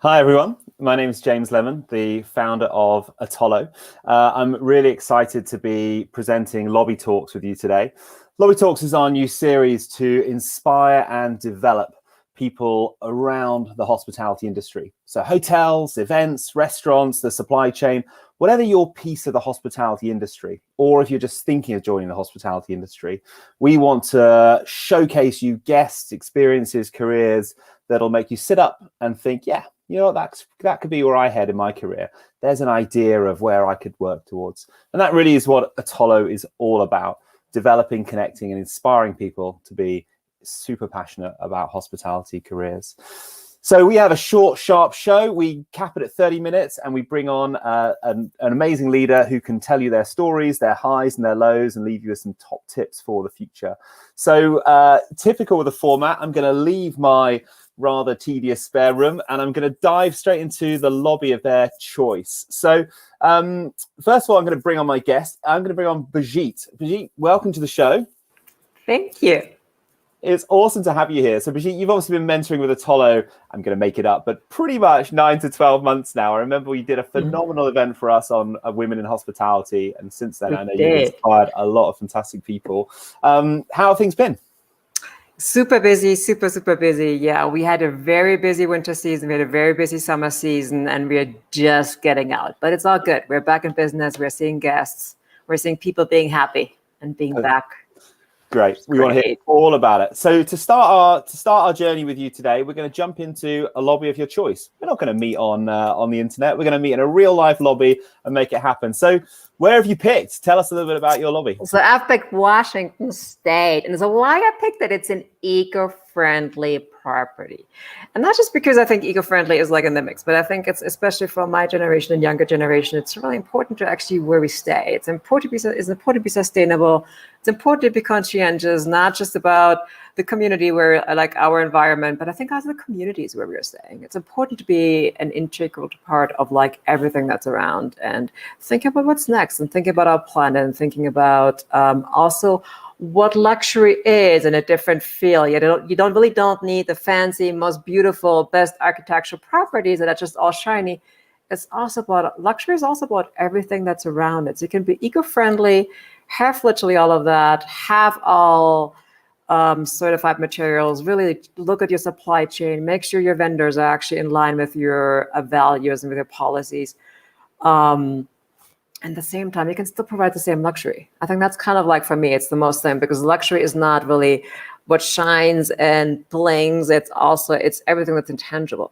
Hi, everyone. My name is James Lemon, the founder of Atollo. I'm really excited to be presenting Lobby Talks with you today. Lobby Talks is our new series to inspire and develop people around the hospitality industry. So hotels, events, restaurants, the supply chain, whatever your piece of the hospitality industry, or if you're just thinking of joining the hospitality industry, we want to showcase you guests, experiences, careers that'll make you sit up and think, yeah, you know, that could be where I head in my career. There's an idea of where I could work towards. And that really is what Atollo is all about, developing, connecting, and inspiring people to be super passionate about hospitality careers. So we have a short, sharp show. We cap it at 30 minutes and we bring on an amazing leader who can tell you their stories, their highs and their lows, and leave you with some top tips for the future. So typical of the format, I'm going to leave my rather tedious spare room and I'm going to dive straight into the lobby of their choice. So first of all, I'm going to bring on my guest. I'm going to bring on Birgit. Birgit, welcome to the show. Thank you. It's awesome to have you here. So Birgit, you've obviously been mentoring with Atollo, I'm going to make it up, but pretty much 9 to 12 monthts now. I remember we did a phenomenal event for us on women in hospitality. And since then, I know you've inspired a lot of fantastic people. How have things been? Super busy, super busy. Yeah, we had a very busy winter season. We had a very busy summer season, and we're just getting out. But it's all good. We're back in business. We're seeing guests. We're seeing people being happy and being back. Great. We want to hear all about it. So to start our journey with you today, we're going to jump into a lobby of your choice. We're not going to meet on the internet. We're going to meet in a real life lobby and make it happen. So where have you picked? Tell us a little bit about your lobby. So I've picked Washington State. And so why I picked it, it's an eco-friendly property. And not just because I think eco-friendly is like in the mix, but I think it's especially for my generation and younger generation, it's really important to actually where we stay. It's important to be sustainable. It's important to be conscientious, not just about the community where like our environment, but I think also the communities where we're staying. It's important to be an integral part of like everything that's around and think about what's next and think about our planet and thinking about also what luxury is in a different feel. You really don't need the fancy, most beautiful, best architectural properties that are just all shiny. It's also about luxury is also about everything that's around it. So it can be eco-friendly, have literally all of that, have all certified materials, really look at your supply chain, make sure your vendors are actually in line with your values and with your policies. At the same time, you can still provide the same luxury. I think that's kind of like, for me, it's the most thing, because luxury is not really what shines and blings. It's everything that's intangible.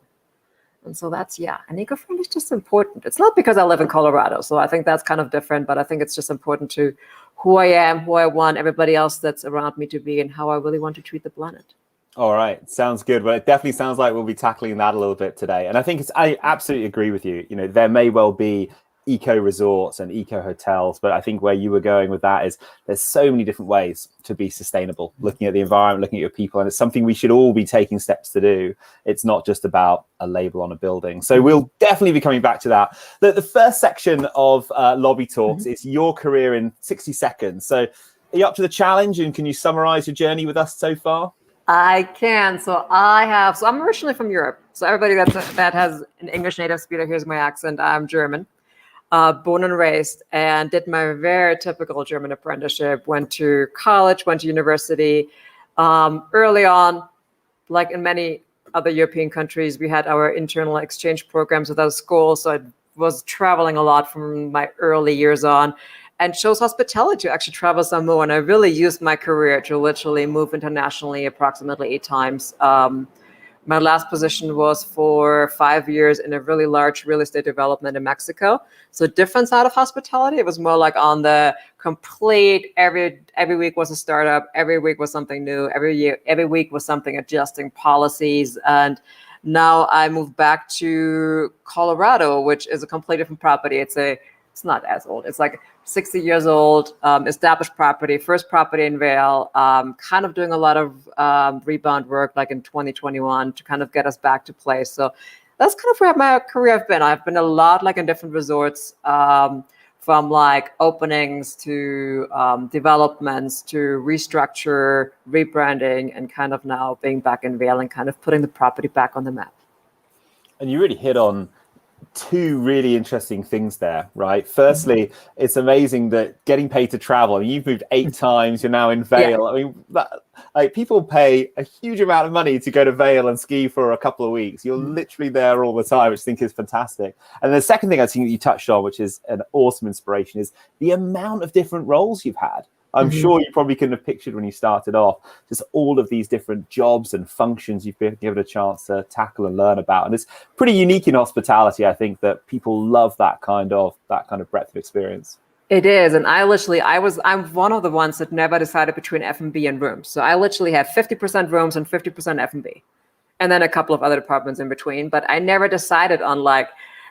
And so that's, and eco-friendly is just important. It's not because I live in Colorado, so I think that's kind of different, but I think it's just important to who I am, who I want everybody else that's around me to be, and how I really want to treat the planet. All right. Sounds good. Well, it definitely sounds like we'll be tackling that a little bit today. And I think I absolutely agree with you. You know, there may well be eco resorts and eco hotels, but I think where you were going with that is there's so many different ways to be sustainable, looking at the environment, looking at your people, and it's something we should all be taking steps to do. It's not just about a label on a building. So we'll definitely be coming back to that. The first section of Lobby Talks is your career in 60 seconds. So are you up to the challenge, and can you summarize your journey with us so far? I can. So I'm originally from Europe. So everybody that has an English native speaker hears my accent. I'm German. Born and raised, and did my very typical German apprenticeship, went to college, went to university. Early on, like in many other European countries, we had our internal exchange programs with our school. So I was traveling a lot from my early years on, and chose hospitality to actually travel some more. And I really used my career to literally move internationally approximately 8 times. My last position was for 5 years in a really large real estate development in Mexico. So different side of hospitality. It was more like on the complete, every week was a startup. Every week was something new. Every week was something adjusting policies. And now I moved back to Colorado, which is a completely different property. It's not as old. It's like 60 years old, established property, first property in Vail, kind of doing a lot of rebound work like in 2021 to kind of get us back to place. So that's kind of where my career has been. I've been a lot like in different resorts, from like openings to developments to restructure, rebranding, and kind of now being back in Vail and kind of putting the property back on the map. And you really hit on two really interesting things there, right? Firstly, it's amazing that getting paid to travel. I mean, you've moved 8 times. You're now in Vail. I mean, like people pay a huge amount of money to go to Vail and ski for a couple of weeks. You're literally there all the time, which I think is fantastic. And the second thing I think that you touched on, which is an awesome inspiration, is the amount of different roles you've had. I'm sure you probably couldn't have pictured when you started off just all of these different jobs and functions you've been given a chance to tackle and learn about. And it's pretty unique in hospitality. I think that people love that kind of breadth of experience. It is. And I'm one of the ones that never decided between F&B and rooms. So I literally had 50% rooms and 50% F&B. And then a couple of other departments in between. But I never decided on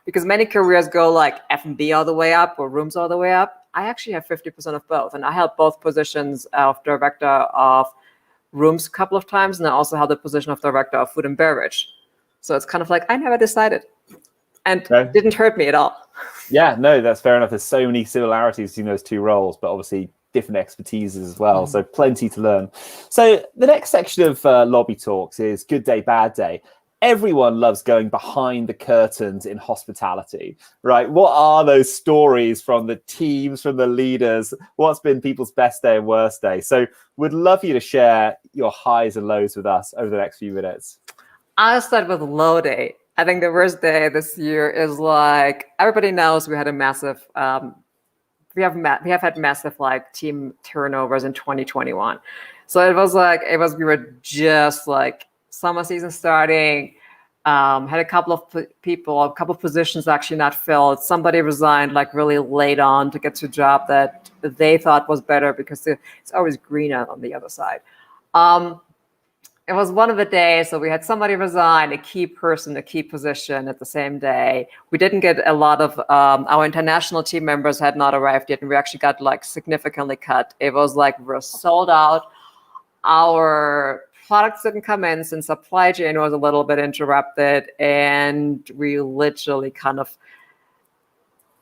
because many careers go like F&B all the way up or rooms all the way up. I actually have 50% of both. And I held both positions of director of rooms a couple of times. And I also held the position of director of food and beverage. So it's kind of like, I never decided. And it didn't hurt me at all. Yeah, no, that's fair enough. There's so many similarities between those two roles, but obviously different expertises as well. So plenty to learn. So the next section of Lobby Talks is Good Day, Bad Day. Everyone loves going behind the curtains in hospitality, right? What are those stories from the teams, from the leaders? What's been people's best day and worst day? So would love you to share your highs and lows with us over the next few minutes. I'll start with low day. I think the worst day this year is like, everybody knows we had a massive, we have had massive team turnovers in 2021. So we were just like, summer season starting, had a couple of positions actually not filled. Somebody resigned really late on to get to a job that they thought was better because it's always greener on the other side. It was one of the days, so we had somebody resign, a key position at the same day. We didn't get a lot of, our international team members had not arrived yet, and we actually got significantly cut. It was we're sold out. Our products didn't come in since supply chain was a little bit interrupted, and we literally kind of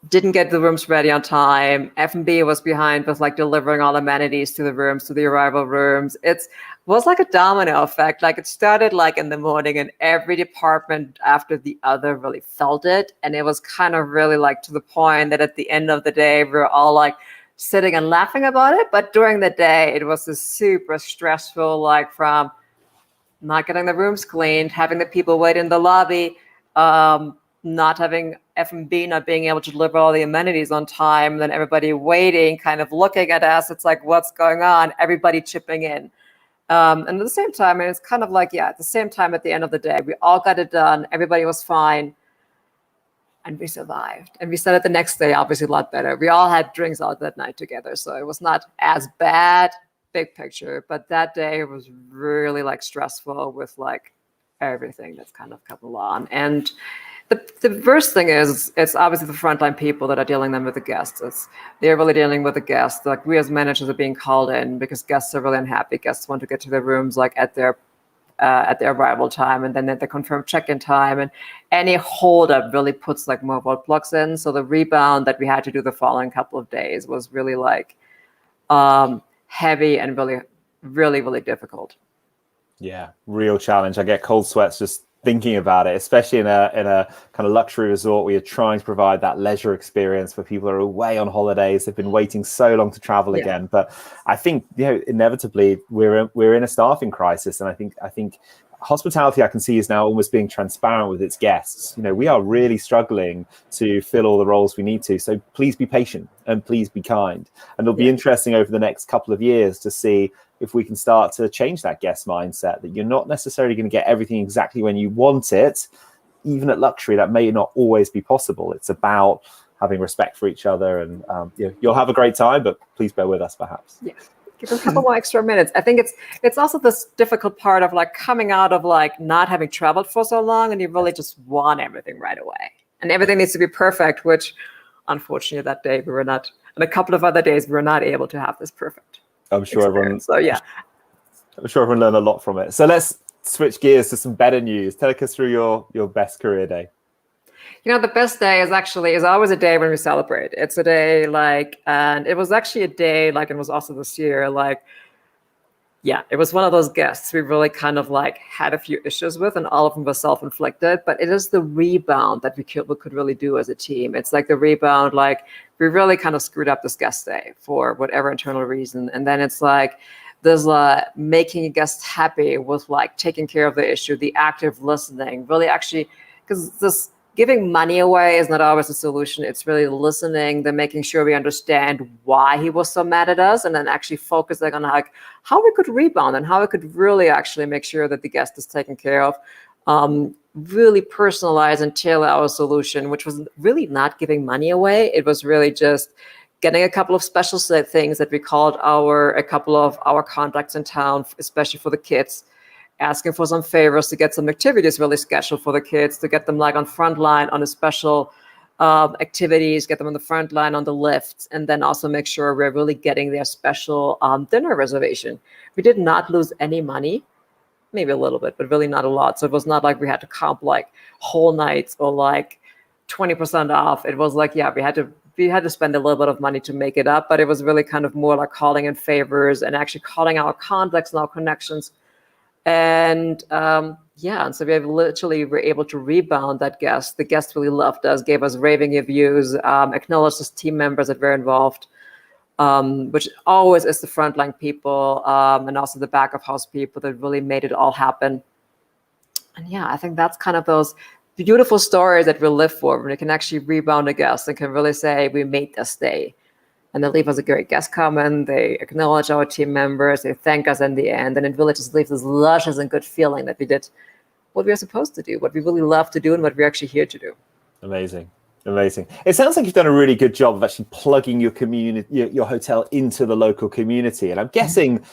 didn't get the rooms ready on time. F&B was behind with delivering all amenities to the rooms, to the arrival rooms. It was like a domino effect. It started in the morning, and every department after the other really felt it. And it was kind of really to the point that at the end of the day, we were all sitting and laughing about it. But during the day, it was this super stressful, from not getting the rooms cleaned, having the people wait in the lobby, not having F&B, not being able to deliver all the amenities on time, then everybody waiting, kind of looking at us. It's what's going on? Everybody chipping in. And at the same time, and it's kind of at the same time, at the end of the day, we all got it done. Everybody was fine. And we survived. And we started the next day, obviously, a lot better. We all had drinks out that night together. So it was not as bad, big picture. But that day was really stressful with everything that's kind of come along. And the worst thing is, it's obviously the frontline people that are dealing with the guests. They're really dealing with the guests. We as managers are being called in because guests are really unhappy. Guests want to get to their rooms at their arrival time, and then at the confirmed check-in time, and any holdup really puts more roadblocks in. So the rebound that we had to do the following couple of days was really heavy and really, really, really difficult. Yeah, real challenge. I get cold sweats just thinking about it, especially in a kind of luxury resort where you're trying to provide that leisure experience where people are away on holidays. They've been waiting so long to travel again. But I think inevitably we're in a staffing crisis, and I think hospitality, I can see, is now almost being transparent with its guests. We are really struggling to fill all the roles we need to. So please be patient and please be kind. And it'll be interesting over the next couple of years to see if we can start to change that guest mindset, that you're not necessarily going to get everything exactly when you want it. Even at luxury, that may not always be possible. It's about having respect for each other, and you'll have a great time, but please bear with us perhaps. Yeah. Give them a couple more extra minutes. I think it's also this difficult part of coming out of not having traveled for so long, and you really just want everything right away, and everything needs to be perfect, which unfortunately that day we were not, and a couple of other days we were not able to have this perfect. I'm sure experience. I'm sure everyone learned a lot from it. So let's switch gears to some better news. Take us through your best career day. The best day is always a day when we celebrate. It's a day and it was actually a day and it was also this year, Yeah, it was one of those guests we really kind of like had a few issues with, and all of them were self-inflicted. But it is the rebound that we could really do as a team. It's like the rebound, like we really kind of screwed up this guest day for whatever internal reason. And then it's like there's making a guest happy with like taking care of the issue, the active listening, really actually, because this giving money away is not always a solution. It's really listening, then making sure we understand why he was so mad at us, and then actually focusing on like how we could rebound and how we could really actually make sure that the guest is taken care of. Really personalize and tailor our solution, which was really not giving money away. It was really just getting a couple of special things that we called a couple of our contacts in town, especially for the kids, asking for some favors to get some activities really scheduled for the kids, to get them like on front line on a special activities, get them on the front line on the lifts, and then also make sure we're really getting their special dinner reservation. We did not lose any money, maybe a little bit, but really not a lot. So it was not like we had to comp like whole nights or like 20% off. It was like, yeah, we had to spend a little bit of money to make it up, but it was really kind of more like calling in favors and actually calling our contacts and our connections. And and so were able to rebound that guest. The guest really loved us, gave us raving reviews, acknowledged us team members that were involved, which always is the frontline people and also the back of house people that really made it all happen. And yeah, I think that's kind of those beautiful stories that we live for, when we can actually rebound a guest and can really say we made this day. And they leave us a great guest comment. They acknowledge our team members. They thank us in the end. And it really just leaves this luscious and good feeling that we did what we are supposed to do, what we really love to do, and what we're actually here to do. Amazing. Amazing. It sounds like you've done a really good job of actually plugging your community, your hotel into the local community. And I'm guessing,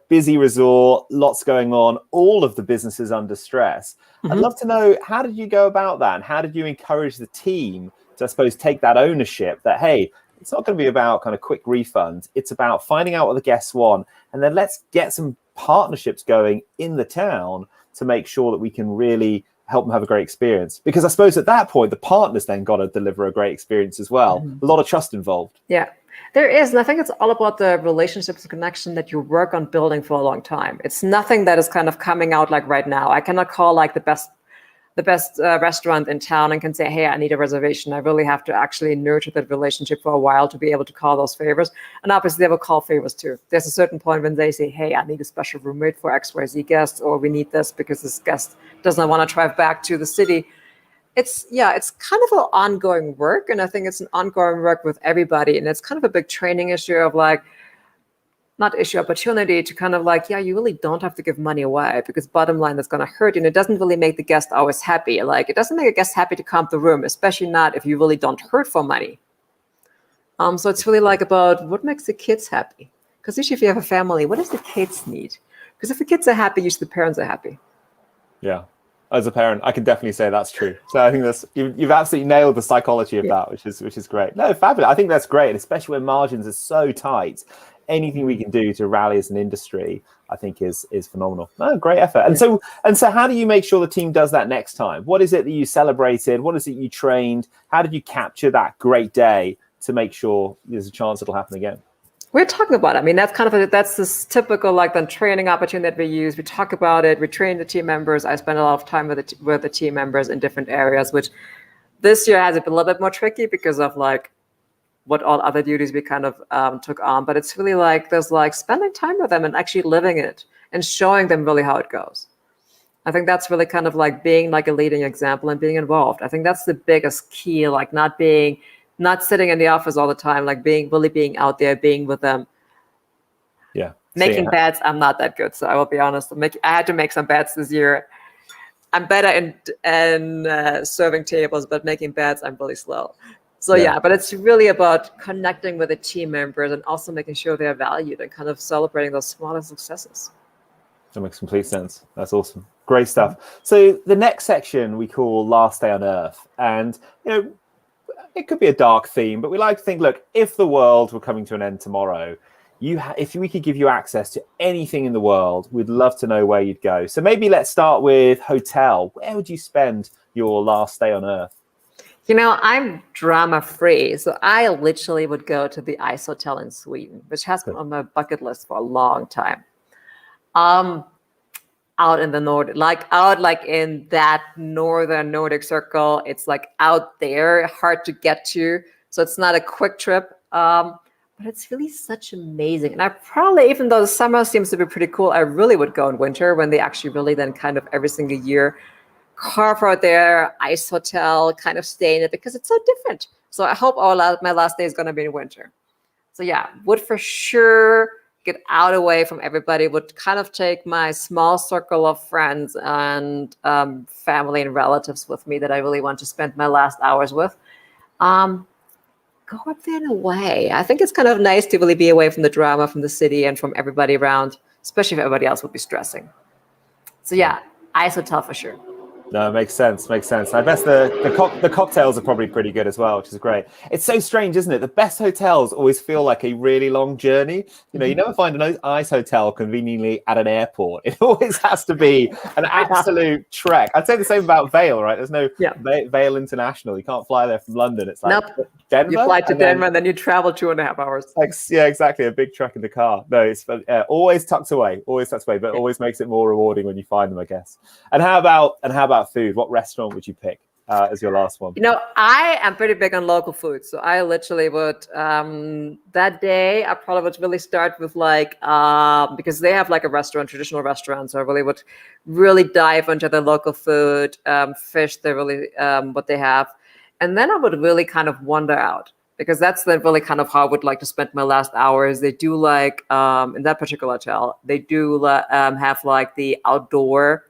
busy resort, lots going on, all of the businesses under stress. I'd love to know, how did you go about that? And how did you encourage the team to, I suppose, take that ownership that, hey, it's not going to be about kind of quick refunds. It's about finding out what the guests want. And then let's get some partnerships going in the town to make sure that we can really help them have a great experience. Because I suppose at that point, the partners then got to deliver a great experience as well. A lot of trust involved. Yeah, there is. And I think it's all about the relationships and connection that you work on building for a long time. It's nothing that is kind of coming out like right now. I cannot call like the best restaurant in town and can say, hey, I need a reservation. I really have to actually nurture that relationship for a while to be able to call those favors. And obviously they will call favors too. There's a certain point when they say, hey, I need a special roommate for XYZ guests, or we need this because this guest doesn't want to drive back to the city. It's kind of an ongoing work. And I think it's an ongoing work with everybody. And it's kind of a big training issue of like, not issue, opportunity to kind of like, you really don't have to give money away, because bottom line, that's going to hurt you. And it doesn't really make the guest always happy. Like, it doesn't make a guest happy to comp the room, especially not if you really don't hurt for money. So it's really like about what makes the kids happy. Because usually if you have a family, what does the kids need? Because if the kids are happy, usually the parents are happy. Yeah. As a parent, I can definitely say that's true. So I think you've absolutely nailed the psychology of that, which is great. No, fabulous. I think that's great, especially when margins are so tight. Anything we can do to rally as an industry, I think is phenomenal. Oh, great effort. And so how do you make sure the team does that next time? What is it that you celebrated? What is it you trained? How did you capture that great day to make sure there's a chance it'll happen again? We're talking about it. I mean, that's kind of that's this typical like the training opportunity that we use. We talk about it. We train the team members. I spend a lot of time with the team members in different areas, which this year has been a little bit more tricky because of like what all other duties we kind of took on. But it's really like there's like spending time with them and actually living it and showing them really how it goes. I think that's really kind of like being like a leading example and being involved. I think that's the biggest key, like not sitting in the office all the time, like being out there, being with them. Yeah. Making bets, I'm not that good. So I will be honest. I had to make some bets this year. I'm better in serving tables, but making bets, I'm really slow. So but it's really about connecting with the team members and also making sure they're valued and kind of celebrating those smaller successes. That makes complete sense. That's awesome. Great stuff. So the next section we call Last Day on Earth. And, it could be a dark theme, but we like to think, look, if the world were coming to an end tomorrow, if we could give you access to anything in the world, we'd love to know where you'd go. So maybe let's start with hotel. Where would you spend your last day on Earth? I'm drama free. So I literally would go to the Ice Hotel in Sweden, which has been on my bucket list for a long time. Um, Out in the Nordic, like in that northern Nordic circle. It's like out there, hard to get to. So it's not a quick trip. But it's really such amazing. And I probably, even though the summer seems to be pretty cool, I really would go in winter when they actually really then kind of every single year carve out their ice hotel, kind of stay in it because it's so different. So I hope my last day is going to be in winter. So yeah, would for sure get out away from everybody, would kind of take my small circle of friends and family and relatives with me that I really want to spend my last hours with. Go up there and away. I think it's kind of nice to really be away from the drama, from the city, and from everybody around, especially if everybody else would be stressing. So yeah, ice hotel for sure. No, makes sense. Makes sense. I guess the cocktails are probably pretty good as well, which is great. It's so strange, isn't it? The best hotels always feel like a really long journey. You know, you never find an ice hotel conveniently at an airport. It always has to be an absolute trek. I'd say the same about Vail, right? There's no Vail International. You can't fly there from London. It's like Denver. You fly to Denver and then you travel 2.5 hours. Yeah, exactly. A big trek in the car. No, it's always tucked away, but always makes it more rewarding when you find them, I guess. And how about food? What restaurant would you pick as your last one? You know, I am pretty big on local food, so I literally would that day I probably would really start with like because they have like a restaurant, traditional restaurant, so I really would dive into the local food, fish. They really what they have, and then I would really kind of wander out because that's then really kind of how I would like to spend my last hours. They do like in that particular hotel, they do have like the outdoor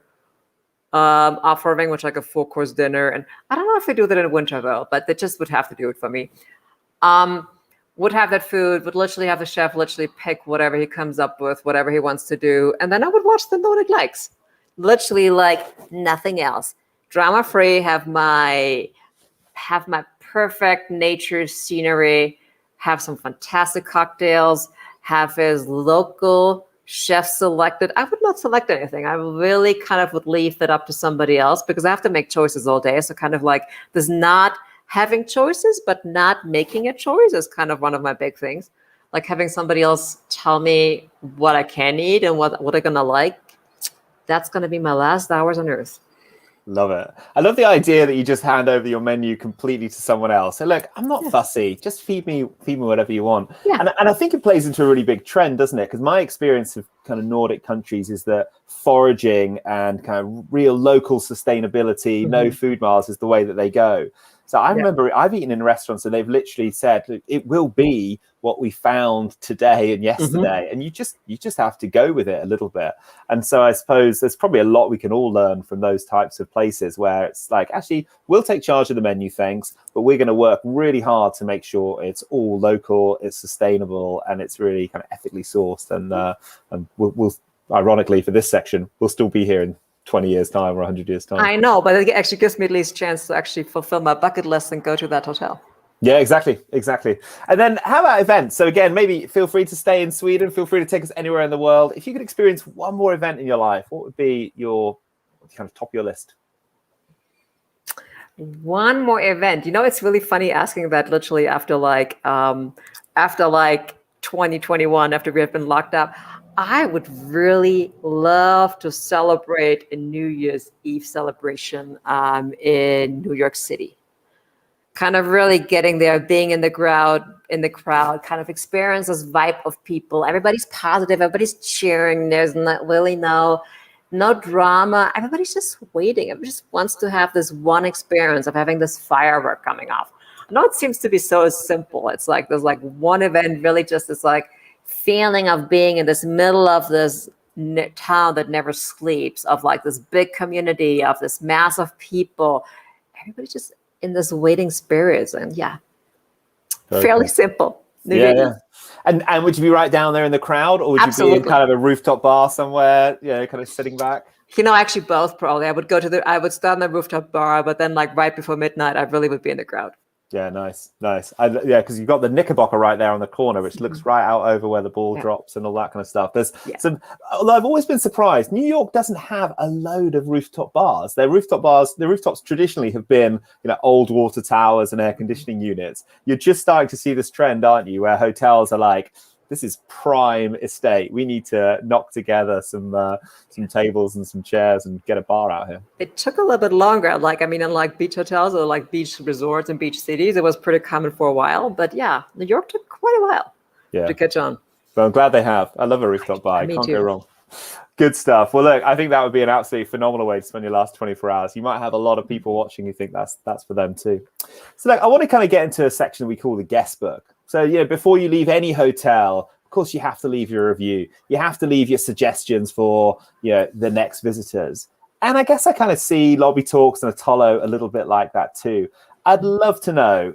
offering, which like a 4-course dinner. And I don't know if they do that in winter though, but they just would have to do it for me. Would have that food, would literally have the chef literally pick whatever he comes up with, whatever he wants to do. And then I would watch the Nordic Lights. Literally like nothing else. Drama free, have my perfect nature scenery, have some fantastic cocktails, have his local chef selected. I would not select anything. I really kind of would leave that up to somebody else because I have to make choices all day. So kind of like there's not having choices, but not making a choice is kind of one of my big things. Like having somebody else tell me what I can eat and what I'm going to like. That's going to be my last hours on earth. Love it. I love the idea that you just hand over your menu completely to someone else. So look, I'm not fussy. Just feed me whatever you want. Yeah. And I think it plays into a really big trend, doesn't it? Because my experience of kind of Nordic countries is that foraging and kind of real local sustainability, no food miles is the way that they go. So I remember I've eaten in restaurants and they've literally said it will be what we found today and yesterday, and you just have to go with it a little bit. And so I suppose there's probably a lot we can all learn from those types of places where it's like, actually, we'll take charge of the menu, thanks, but we're going to work really hard to make sure it's all local, it's sustainable, and it's really kind of ethically sourced. And we'll ironically for this section, we'll still be here in 20 years time or 100 years time. I know, but it actually gives me at least a chance to actually fulfill my bucket list and go to that hotel. Yeah, exactly. And then how about events? So again, maybe feel free to stay in Sweden, feel free to take us anywhere in the world. If you could experience one more event in your life, what would be your kind of top of your list? One more event. You know, it's really funny asking that literally after 2021, after we have been locked up. I would really love to celebrate a New Year's Eve celebration in New York City. Kind of really getting there, being in the crowd, kind of experience this vibe of people. Everybody's positive, everybody's cheering. There's not really no drama. Everybody's just waiting. Everybody just wants to have this one experience of having this firework coming off. I know it seems to be so simple. It's like there's like one event, really just this like feeling of being in this middle of this town that never sleeps, of like this big community, of this mass of people. Everybody's just in this waiting spirits, and fairly simple. Yeah. And would you be right down there in the crowd, or would you be in kind of a rooftop bar somewhere, kind of sitting back? You know, actually both probably. I would start on the rooftop bar, but then like right before midnight, I really would be in the crowd. Yeah, nice. Because you've got the Knickerbocker right there on the corner, which looks right out over where the ball drops and all that kind of stuff. There's some. Although I've always been surprised, New York doesn't have a load of rooftop bars. The rooftops traditionally have been, old water towers and air conditioning units. You're just starting to see this trend, aren't you, where hotels are like this is prime estate. We need to knock together some tables and some chairs and get a bar out here. It took a little bit longer. Like, I mean, in like beach hotels or like beach resorts and beach cities, it was pretty common for a while. But yeah, New York took quite a while to catch on. Well, I'm glad they have. I love a rooftop bar. Me Can't too. go wrong. Good stuff. Well, look, I think that would be an absolutely phenomenal way to spend your last 24 hours. You might have a lot of people watching who think that's for them too. So look, I want to kind of get into a section we call the guest book. So, before you leave any hotel, of course, you have to leave your review. You have to leave your suggestions for, the next visitors. And I guess I kind of see Lobby Talks and Atollo a little bit like that too. I'd love to know,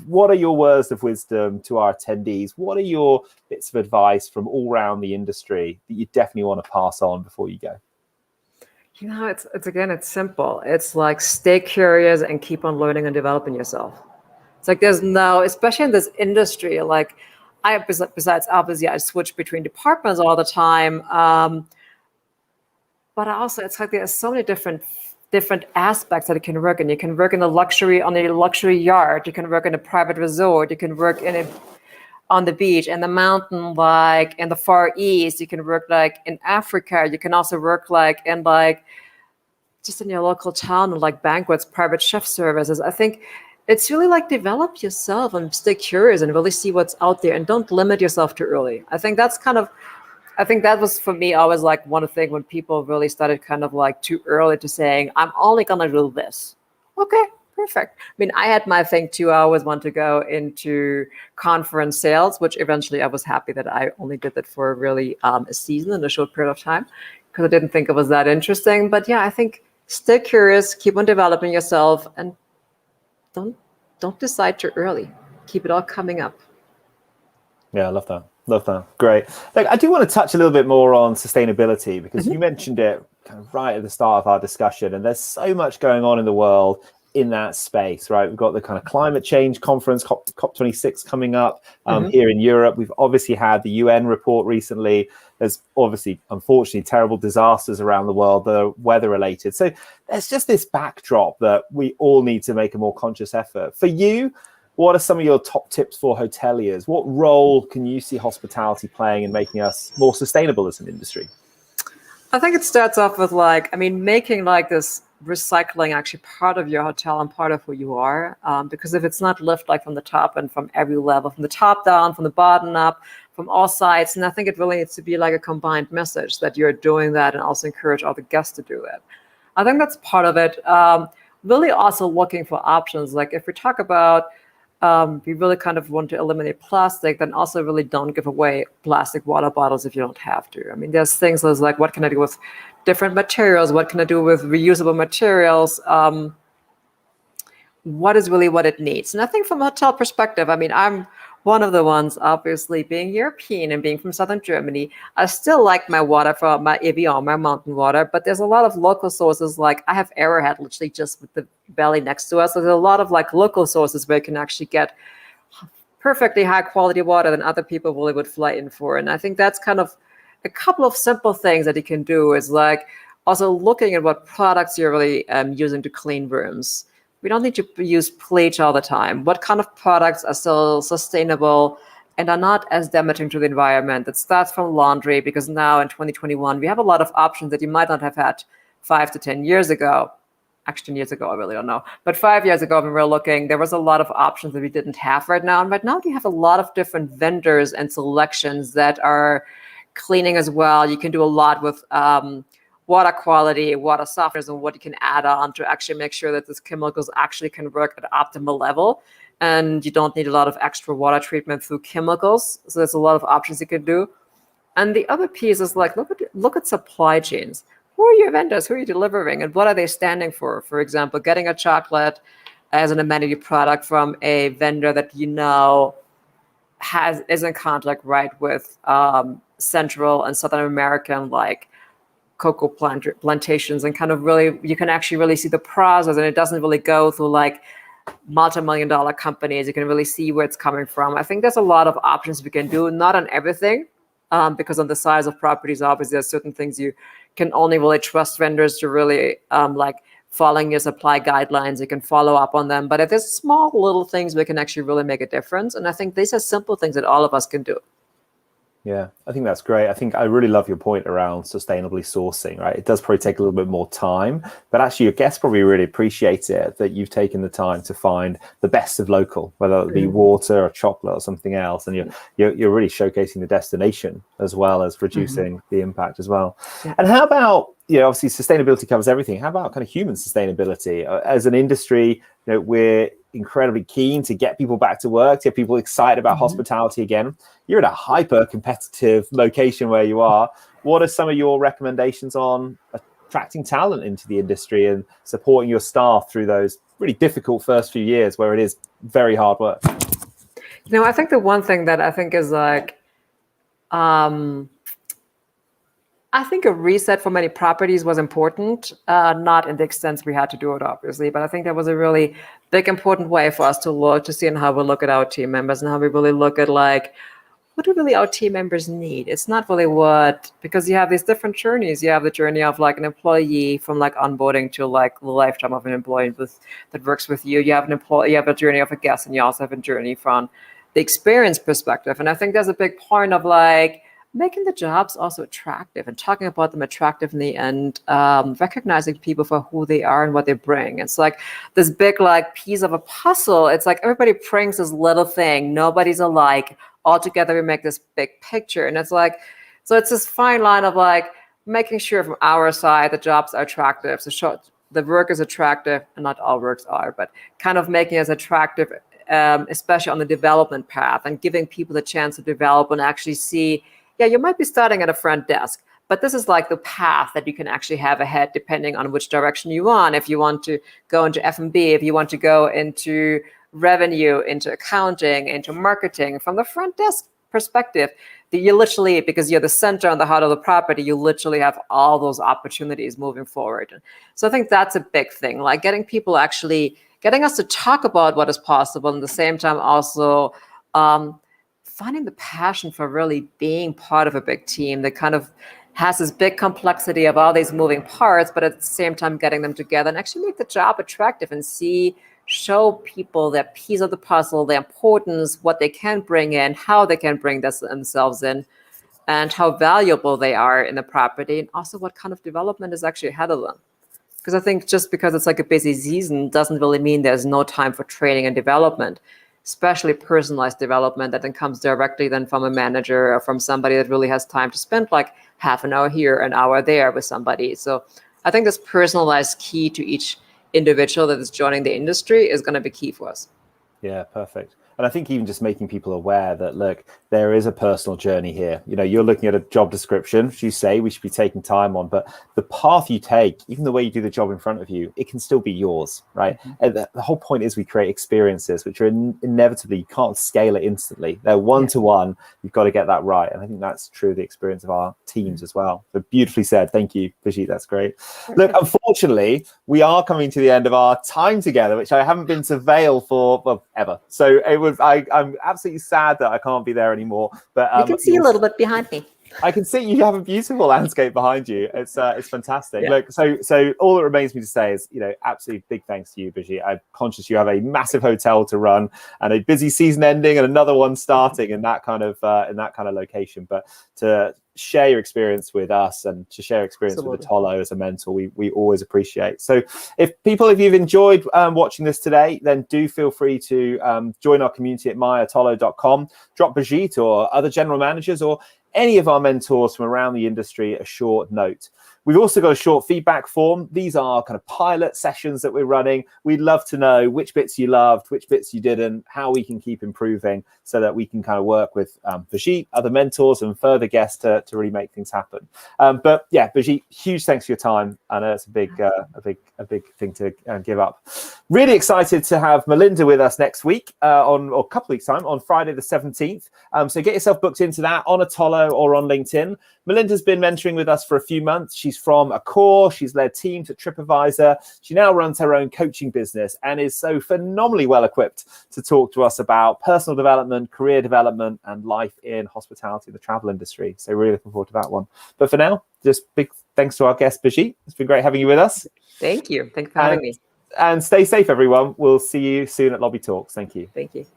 what are your words of wisdom to our attendees? What are your bits of advice from all around the industry that you definitely want to pass on before you go? It's simple. It's like stay curious and keep on learning and developing yourself. It's like especially in this industry, like besides obviously I switch between departments all the time. But also it's like there's so many different aspects that it can work in. You can work on a luxury yacht. You can work in a private resort. You can work on the beach, in the mountain, like in the Far East. You can work like in Africa. You can also work like in like just in your local town, and like banquets, private chef services. I think it's really like develop yourself and stay curious and really see what's out there and don't limit yourself too early. I think that was for me always like one thing when people really started kind of like too early to saying, I'm only going to do this. Okay, perfect. I mean, I had my thing too. I always wanted to go into conference sales, which eventually I was happy that I only did that for really a season in a short period of time because I didn't think it was that interesting. But yeah, I think stay curious, keep on developing yourself, and don't decide too early. Keep it all coming up. Yeah, I love that. Love that. Great. Like, I do want to touch a little bit more on sustainability because you mentioned it kind of right at the start of our discussion, and there's so much going on in the world in that space, right? We've got the kind of climate change conference, COP26 coming up here in Europe. We've obviously had the UN report recently. There's obviously, unfortunately, terrible disasters around the world that are weather related. So there's just this backdrop that we all need to make a more conscious effort. For you, what are some of your top tips for hoteliers? What role can you see hospitality playing in making us more sustainable as an industry? I think it starts off with making like this recycling actually part of your hotel and part of who you are. Because if it's not lived like from the top and from every level, from the top down, from the bottom up, from all sides, and I think it really needs to be like a combined message that you're doing that and also encourage all the guests to do it. I think that's part of it. Really also looking for options. Like if we talk about we really kind of want to eliminate plastic, then also really don't give away plastic water bottles if you don't have to. I mean, there's things like what can I do with different materials? What can I do with reusable materials? What is really what it needs? And I think from a hotel perspective, I mean, I'm one of the ones, obviously, being European and being from southern Germany, I still like my water from my Evian, my mountain water, but there's a lot of local sources. Like I have Arrowhead literally just with the valley next to us. So there's a lot of like local sources where you can actually get perfectly high quality water than other people really would fly in for. And I think that's kind of a couple of simple things that you can do is like also looking at what products you're really using to clean rooms. We don't need to use bleach all the time. What kind of products are still sustainable and are not as damaging to the environment? It starts from laundry, because now in 2021, we have a lot of options that you might not have had 5 to 10 years ago. Actually, 10 years ago, I really don't know. But 5 years ago, when we were looking, there was a lot of options that we didn't have right now. And right now, you have a lot of different vendors and selections that are cleaning as well. You can do a lot with water quality, water softeners, and what you can add on to actually make sure that these chemicals actually can work at optimal level. And you don't need a lot of extra water treatment through chemicals. So there's a lot of options you can do. And the other piece is like, look at supply chains. Who are your vendors? Who are you delivering? And what are they standing for? For example, getting a chocolate as an amenity product from a vendor that you know is in contact right with Central and Southern American like cocoa plantations, and kind of really you can actually really see the process, and it doesn't really go through like multi-million-dollar companies. You can really see where it's coming from. I think there's a lot of options we can do, not on everything, because on the size of properties, obviously there's certain things you can only really trust vendors to really like following your supply guidelines. You can follow up on them, but if there's small little things, we can actually really make a difference. And I think these are simple things that all of us can do. Yeah, I think that's great. I think I really love your point around sustainably sourcing, right? It does probably take a little bit more time, but actually your guests probably really appreciate it that you've taken the time to find the best of local, whether it be water or chocolate or something else. And you're really showcasing the destination as well as reducing the impact as well. Yeah. And how about, obviously sustainability covers everything. How about kind of human sustainability? As an industry, we're incredibly keen to get people back to work, to get people excited about hospitality again. You're in a hyper competitive location where you are. What are some of your recommendations on attracting talent into the industry and supporting your staff through those really difficult first few years where it is very hard work? I think the one thing that I think is like, I think a reset for many properties was important, not in the extent we had to do it, obviously, but I think that was a really big, important way for us to look, to see how we look at our team members and how we really look at like, what do really our team members need? It's not really because you have these different journeys. You have the journey of like an employee from like onboarding to like the lifetime of an employee that works with you. You have you have a journey of a guest, and you also have a journey from the experience perspective. And I think there's a big point of like, making the jobs also attractive and talking about them attractive in the end, recognizing people for who they are and what they bring. It's like this big like piece of a puzzle. It's like everybody brings this little thing. Nobody's alike. All together we make this big picture. And it's like, so it's this fine line of like making sure from our side the jobs are attractive. So the work is attractive, and not all works are, but kind of making us attractive, especially on the development path, and giving people the chance to develop and actually see, yeah, you might be starting at a front desk, but this is like the path that you can actually have ahead depending on which direction you want. If you want to go into F&B, if you want to go into revenue, into accounting, into marketing, from the front desk perspective, you literally, because you're the center and the heart of the property, you literally have all those opportunities moving forward. So I think that's a big thing, like getting us to talk about what is possible, and at the same time also finding the passion for really being part of a big team that kind of has this big complexity of all these moving parts, but at the same time getting them together and actually make the job attractive and show people that piece of the puzzle, the importance, what they can bring in, how they can bring themselves in, and how valuable they are in the property, and also what kind of development is actually ahead of them. Because I think just because it's like a busy season doesn't really mean there's no time for training and development, especially personalized development that then comes directly then from a manager or from somebody that really has time to spend like half an hour here, an hour there with somebody. So I think this personalized key to each individual that is joining the industry is going to be key for us. Yeah, perfect. And I think even just making people aware that, look, there is a personal journey here. You're looking at a job description, which you say we should be taking time on, but the path you take, even the way you do the job in front of you, it can still be yours, right? And the whole point is we create experiences, which are inevitably, you can't scale it instantly. They're one-to-one. You've got to get that right. And I think that's true of the experience of our teams as well. So beautifully said. Thank you, Birgit. That's great. Look, unfortunately, we are coming to the end of our time together, which I haven't been to Vail for, well, ever. So I'm absolutely sad that I can't be there anymore. But you can see a little bit behind me. I can see you have a beautiful landscape behind you. It's fantastic. Yeah. Look, so all that remains me to say is, absolutely big thanks to you, Birgit. I'm conscious you have a massive hotel to run and a busy season ending and another one starting in that kind of location. But to share your experience with us and to share experience with Atollo as a mentor, we always appreciate. So if you've enjoyed watching this today, then do feel free to join our community at myatollo.com. Drop Birgit or other general managers or any of our mentors from around the industry a short note. We've also got a short feedback form. These are kind of pilot sessions that we're running. We'd love to know which bits you loved, which bits you didn't, how we can keep improving so that we can kind of work with Birgit, other mentors and further guests to really make things happen. But yeah, Birgit, huge thanks for your time. I know it's a big thing to give up. Really excited to have Melinda with us next week or a couple of weeks time on Friday the 17th. So get yourself booked into that on Atollo or on LinkedIn. Melinda's been mentoring with us for a few months. She's from Accor. She's led teams at TripAdvisor. She now runs her own coaching business and is so phenomenally well equipped to talk to us about personal development, career development, and life in hospitality and the travel industry. So really looking forward to that one. But for now, just big thanks to our guest, Birgit. It's been great having you with us. Thank you. Thanks for having me. And stay safe, everyone. We'll see you soon at Lobby Talks. Thank you. Thank you.